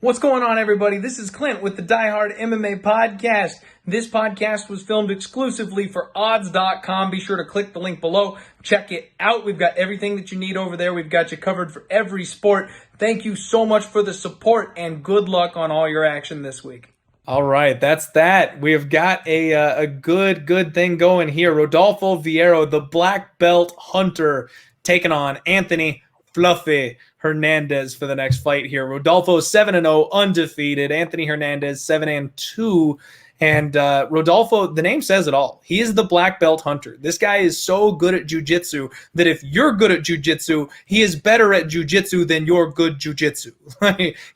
What's going on, everybody? This is Clint with the Die Hard MMA podcast. This podcast was filmed exclusively for odds.com. Be sure to click the link below. Check it out. We've got everything that you need over there. We've got you covered for every sport. Thank you so much for the support and good luck on all your action this week. All right, that's that. We've got a good thing going here. Rodolfo Vieira, the black belt hunter, taking on Anthony Fluffy Hernandez for the next fight here. Rodolfo 7-0, undefeated. Anthony Hernandez 7-2. And Rodolfo, the name says it all. He is the black belt hunter. This guy is so good at jiu-jitsu that if you're good at jiu-jitsu, he is better at jiu-jitsu than your good jiu-jitsu.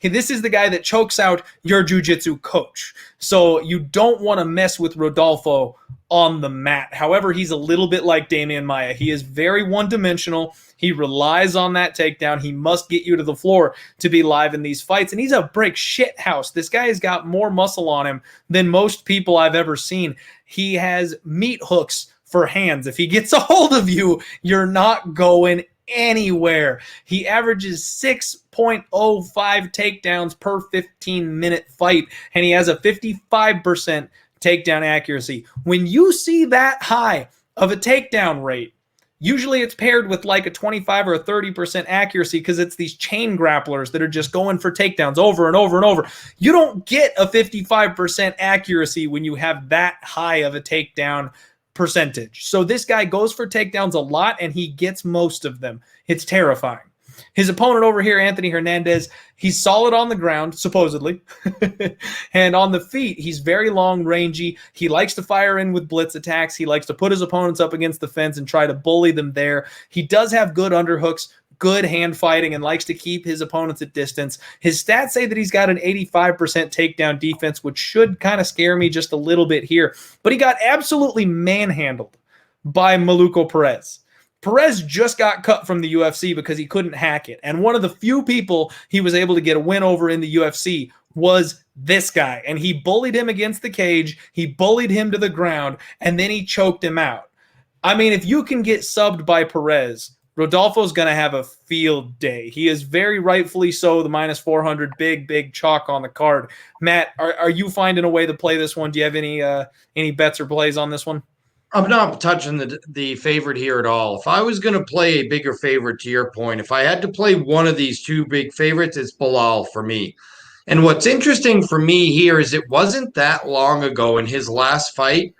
This is the guy that chokes out your jiu-jitsu coach. So you don't want to mess with Rodolfo on the mat. However, he's a little bit like Damian Maia. He is very one-dimensional. He relies on that takedown. He must get you to the floor to be live in these fights. And he's a brick shit house. This guy has got more muscle on him than most people I've ever seen. He has meat hooks for hands. If he gets a hold of you, you're not going anywhere. He averages 6.05 takedowns per 15-minute fight, and he has a 55% takedown accuracy. When you see that high of a takedown rate, usually it's paired with like a 25 or a 30% accuracy because it's these chain grapplers that are just going for takedowns over and over and over. You don't get a 55% accuracy when you have that high of a takedown percentage. So this guy goes for takedowns a lot and he gets most of them. It's terrifying. His opponent over here, Anthony Hernandez, he's solid on the ground, supposedly. And on the feet, he's very long, rangy. He likes to fire in with blitz attacks. He likes to put his opponents up against the fence and try to bully them there. He does have good underhooks, good hand fighting, and likes to keep his opponents at distance. His stats say that he's got an 85% takedown defense, which should kind of scare me just a little bit here. But he got absolutely manhandled by Maluco Perez. Perez just got cut from the UFC because he couldn't hack it. And one of the few people he was able to get a win over in the UFC was this guy. And he bullied him against the cage. He bullied him to the ground. And then he choked him out. I mean, if you can get subbed by Perez, Rodolfo's going to have a field day. He is very rightfully so the minus 400 big chalk on the card. Matt, are you finding a way to play this one? Do you have any bets or plays on this one? I'm not touching the favorite here at all. If I was going to play a bigger favorite, to your point, if I had to play one of these two big favorites, it's Bilal for me. And what's interesting for me here is it wasn't that long ago in his last fight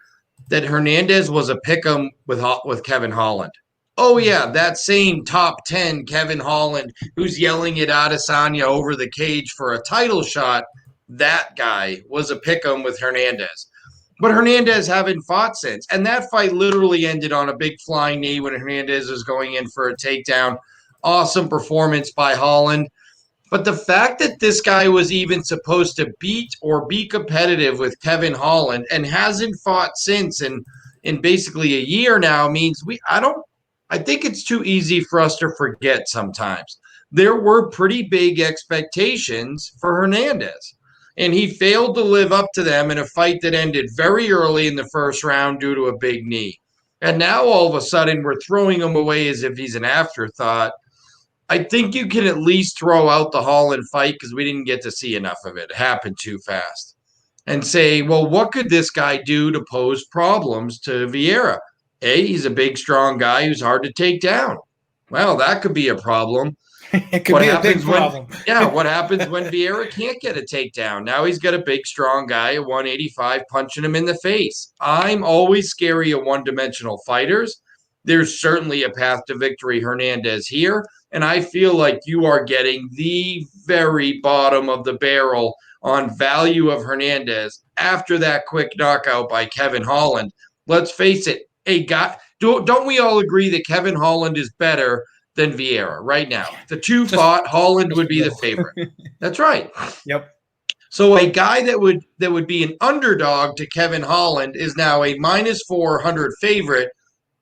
that Hernandez was a pick'em with Kevin Holland. Oh, yeah, that same top 10 Kevin Holland who's yelling at Adesanya over the cage for a title shot, that guy was a pick'em with Hernandez. But Hernandez haven't fought since. And that fight literally ended on a big flying knee when Hernandez was going in for a takedown. Awesome performance by Holland. But the fact that this guy was even supposed to beat or be competitive with Kevin Holland and hasn't fought since in basically a year now means I think it's too easy for us to forget sometimes. There were pretty big expectations for Hernandez. And he failed to live up to them in a fight that ended very early in the first round due to a big knee. And now all of a sudden we're throwing him away as if he's an afterthought. I think you can at least throw out the Holland fight because we didn't get to see enough of it. It happened too fast. And say, well, what could this guy do to pose problems to Vieira? He's a big, strong guy who's hard to take down. Well, that could be a problem. It could be a big problem. What happens when Vieira can't get a takedown? Now he's got a big, strong guy at 185 punching him in the face. I'm always scary of one-dimensional fighters. There's certainly a path to victory, Hernandez here, and I feel like you are getting the very bottom of the barrel on value of Hernandez after that quick knockout by Kevin Holland. Let's face it, don't we all agree that Kevin Holland is better than Vieira right now? The two fought, Holland would be the favorite. That's right. Yep. So a guy that would be an underdog to Kevin Holland is now a minus 400 favorite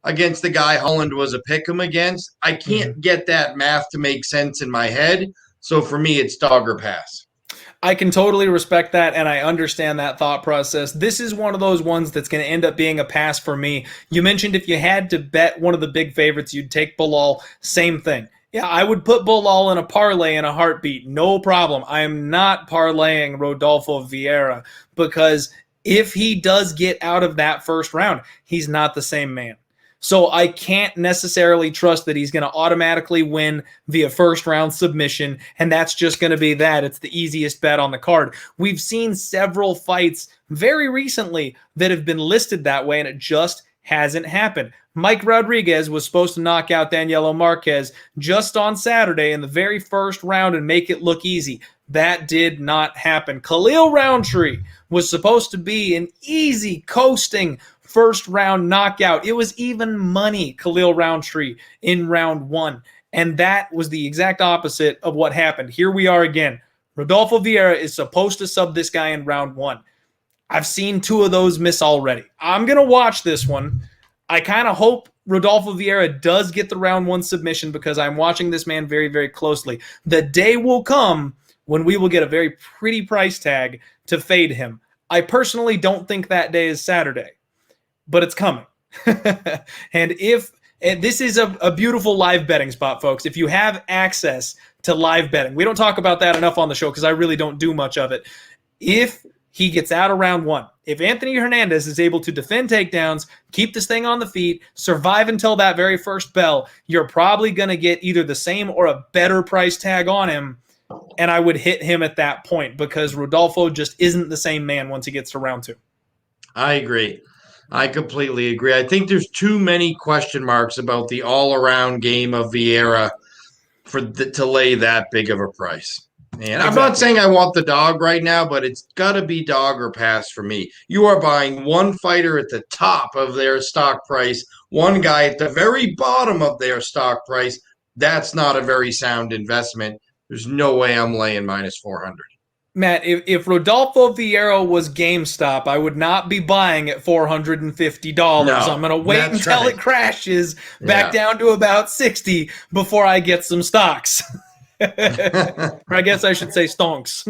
against the guy Holland was a pick'em against. I can't get that math to make sense in my head. So for me, it's dog or pass. I can totally respect that, and I understand that thought process. This is one of those ones that's going to end up being a pass for me. You mentioned if you had to bet one of the big favorites, you'd take Bilal. Same thing. Yeah, I would put Bilal in a parlay in a heartbeat. No problem. I am not parlaying Rodolfo Vieira because if he does get out of that first round, he's not the same man. So I can't necessarily trust that he's going to automatically win via first round submission, and that's just going to be that. It's the easiest bet on the card. We've seen several fights very recently that have been listed that way, and it just hasn't happened. Mike Rodriguez was supposed to knock out Danielo Marquez just on Saturday in the very first round and make it look easy. That did not happen. Khalil Roundtree was supposed to be an easy coasting first round knockout. It was even money, Khalil Roundtree, in round one. And that was the exact opposite of what happened. Here we are again. Rodolfo Vieira is supposed to sub this guy in round one. I've seen two of those miss already. I'm going to watch this one. I kind of hope Rodolfo Vieira does get the round one submission because I'm watching this man very, very closely. The day will come when we will get a very pretty price tag to fade him. I personally don't think that day is Saturday, but it's coming. And this is a beautiful live betting spot, folks. If you have access to live betting, we don't talk about that enough on the show because I really don't do much of it. If he gets out of round one, if Anthony Hernandez is able to defend takedowns, keep this thing on the feet, survive until that very first bell, you're probably going to get either the same or a better price tag on him. And I would hit him at that point because Rodolfo just isn't the same man once he gets to round two. I agree. I completely agree. I think there's too many question marks about the all-around game of Vieira to lay that big of a price. And I'm not saying I want the dog right now, but it's got to be dog or pass for me. You are buying one fighter at the top of their stock price, one guy at the very bottom of their stock price. That's not a very sound investment. There's no way I'm laying minus 400. Matt, if Rodolfo Vieira was GameStop, I would not be buying at $450. No, I'm going to wait until it crashes back down to about 60 before I get some stocks. Or I guess I should say stonks.